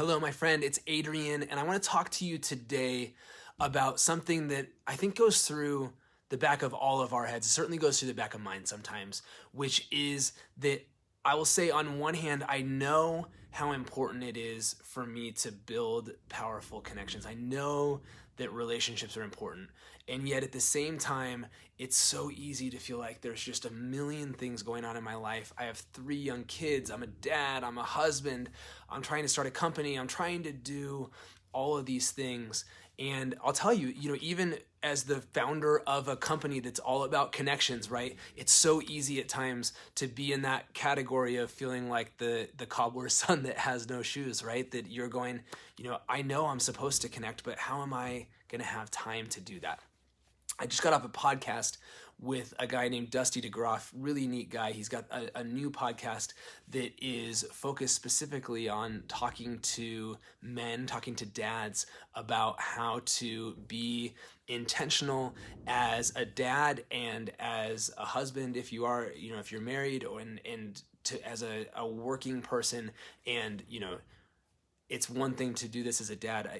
Hello, my friend. It's Adrian, and I want to talk to you today about something that I think goes through the back of all of our heads. It certainly goes through the back of mine sometimes, which is that I will say, on one hand, I know how important it is for me to build powerful connections. I know that relationships are important. And yet at the same time, it's so easy to feel like there's just a million things going on in my life. I have 3 young kids. I'm a dad. I'm a husband. I'm trying to start a company. I'm trying to do all of these things. And I'll tell you, even as the founder of a company that's all about connections, right? It's so easy at times to be in that category of feeling like the cobbler's son that has no shoes, right? That you're going, I know I'm supposed to connect, but how am I going to have time to do that? I just got off a podcast with a guy named Dusty DeGroff, really neat guy. He's got a new podcast that is focused specifically on talking to men, talking to dads about how to be intentional as a dad and as a husband, if you are, if you're married, as a working person. And, it's one thing to do this as a dad.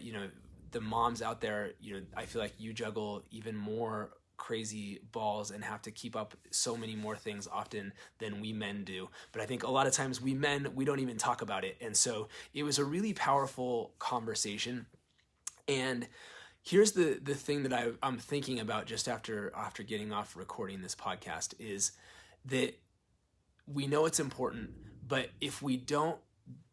The moms out there, I feel like you juggle even more crazy balls and have to keep up so many more things often than we men do. But I think a lot of times we don't even talk about it. And so it was a really powerful conversation. And here's the thing that I'm thinking about just after getting off recording this podcast is that we know it's important, but if we don't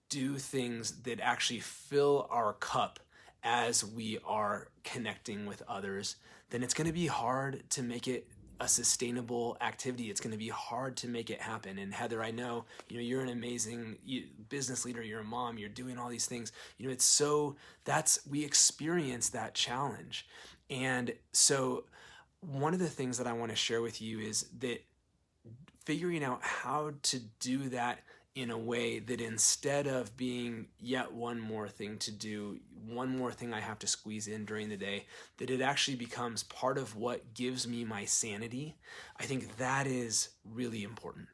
do things that actually fill our cup as we are connecting with others, then it's going to be hard to make it a sustainable activity. It's going to be hard to make it happen. And Heather, I know, you're an amazing business leader. You're a mom. You're doing all these things. We experience that challenge. And so one of the things that I want to share with you is that figuring out how to do that in a way that instead of being yet one more thing to do, one more thing I have to squeeze in during the day, that it actually becomes part of what gives me my sanity. I think that is really important.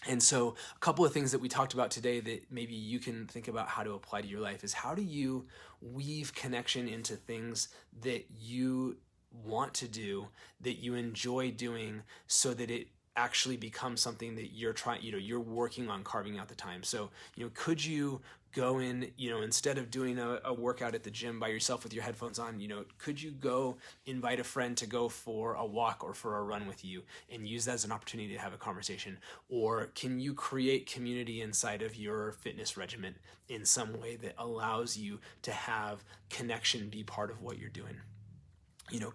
And so a couple of things that we talked about today that maybe you can think about how to apply to your life is, how do you weave connection into things that you want to do, that you enjoy doing, so that it actually becomes something that you're working on carving out the time. So, could you go in, instead of doing a workout at the gym by yourself with your headphones on, could you go invite a friend to go for a walk or for a run with you and use that as an opportunity to have a conversation? Or can you create community inside of your fitness regimen in some way that allows you to have connection be part of what you're doing?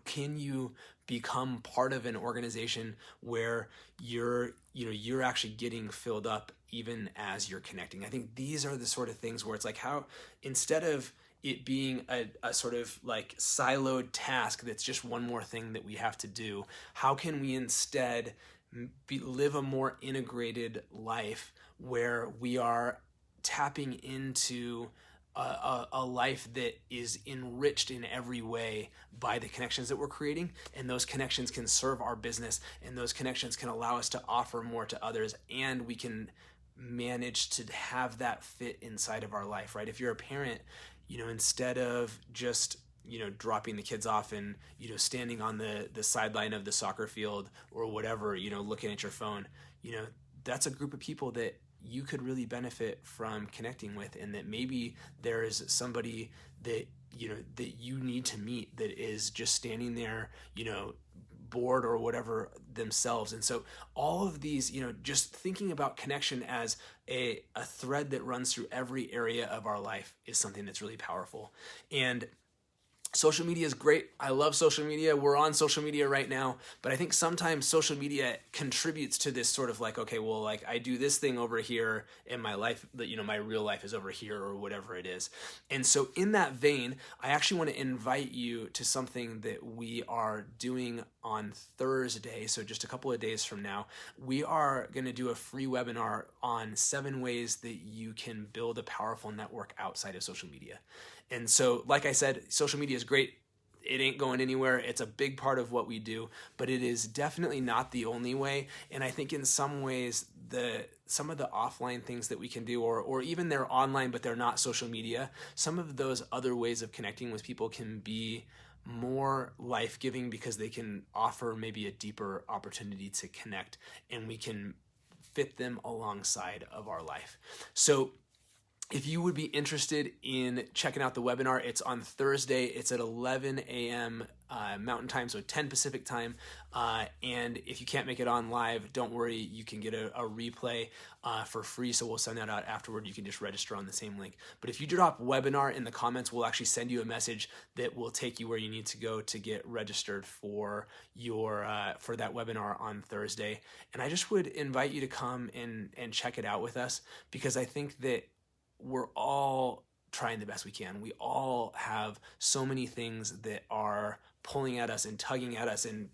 Can you become part of an organization where you're actually getting filled up even as you're connecting? I think these are the sort of things where it's like, how, instead of it being a sort of like siloed task that's just one more thing that we have to do, how can we instead live a more integrated life where we are tapping into a life that is enriched in every way by the connections that we're creating, and those connections can serve our business, and those connections can allow us to offer more to others, and we can manage to have that fit inside of our life, right? If you're a parent, instead of just dropping the kids off and standing on the sideline of the soccer field or whatever, looking at your phone, that's a group of people that you could really benefit from connecting with, and that maybe there is somebody that you need to meet that is just standing there, bored or whatever themselves. And so all of these, just thinking about connection as a thread that runs through every area of our life is something that's really powerful. And social media is great. I love social media. We're on social media right now, but I think sometimes social media contributes to this sort of like, okay, well, like I do this thing over here in my life, that, my real life is over here or whatever it is. And so in that vein, I actually want to invite you to something that we are doing on Thursday. So just a couple of days from now, we are going to do a free webinar on 7 ways that you can build a powerful network outside of social media. And so, like I said, social media is great. It ain't going anywhere. It's a big part of what we do, but it is definitely not the only way. And I think in some ways, the offline things that we can do, or even they're online but they're not social media, some of those other ways of connecting with people can be more life-giving because they can offer maybe a deeper opportunity to connect, and we can fit them alongside of our life. So if you would be interested in checking out the webinar, it's on Thursday. It's at 11 a.m. Mountain Time, so 10 Pacific Time. And if you can't make it on live, don't worry. You can get a replay for free, so we'll send that out afterward. You can just register on the same link. But if you drop webinar in the comments, we'll actually send you a message that will take you where you need to go to get registered for your for that webinar on Thursday. And I just would invite you to come and check it out with us, because I think that we're all trying the best we can. We all have so many things that are pulling at us and tugging at us and,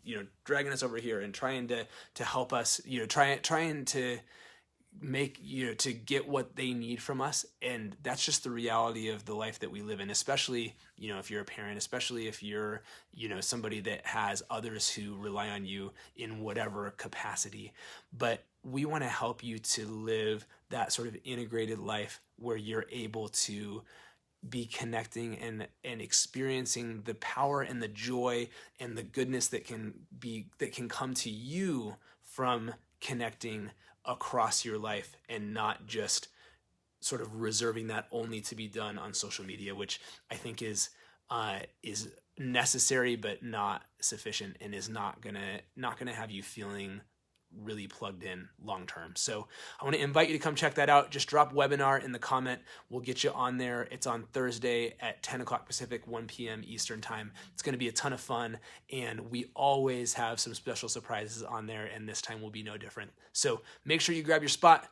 dragging us over here and trying to help us, trying to make, to get what they need from us. And that's just the reality of the life that we live in, especially, if you're a parent, especially if you're, somebody that has others who rely on you in whatever capacity. But we want to help you to live that sort of integrated life where you're able to be connecting and experiencing the power and the joy and the goodness that can come to you from connecting across your life, and not just sort of reserving that only to be done on social media, which I think is necessary but not sufficient, and is not gonna have you feeling really plugged in long term. So I want to invite you to come check that out. Just drop webinar in the comment. We'll get you on there. It's on Thursday at 10 o'clock Pacific, 1 p.m. Eastern time. It's going to be a ton of fun, and we always have some special surprises on there, and this time will be no different. So make sure you grab your spot.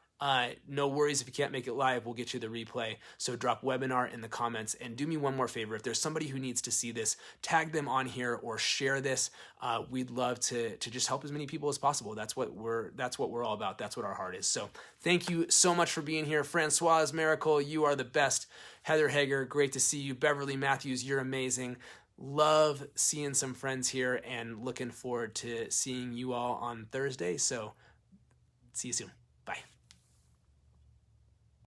No worries if you can't make it live, we'll get you the replay. So drop webinar in the comments, and do me one more favor. If there's somebody who needs to see this, tag them on here or share this. We'd love to just help as many people as possible. That's what we're all about. That's what our heart is. So thank you so much for being here. Francoise Miracle, you are the best. Heather Hager, great to see you. Beverly Matthews, you're amazing. Love seeing some friends here, and looking forward to seeing you all on Thursday. So see you soon.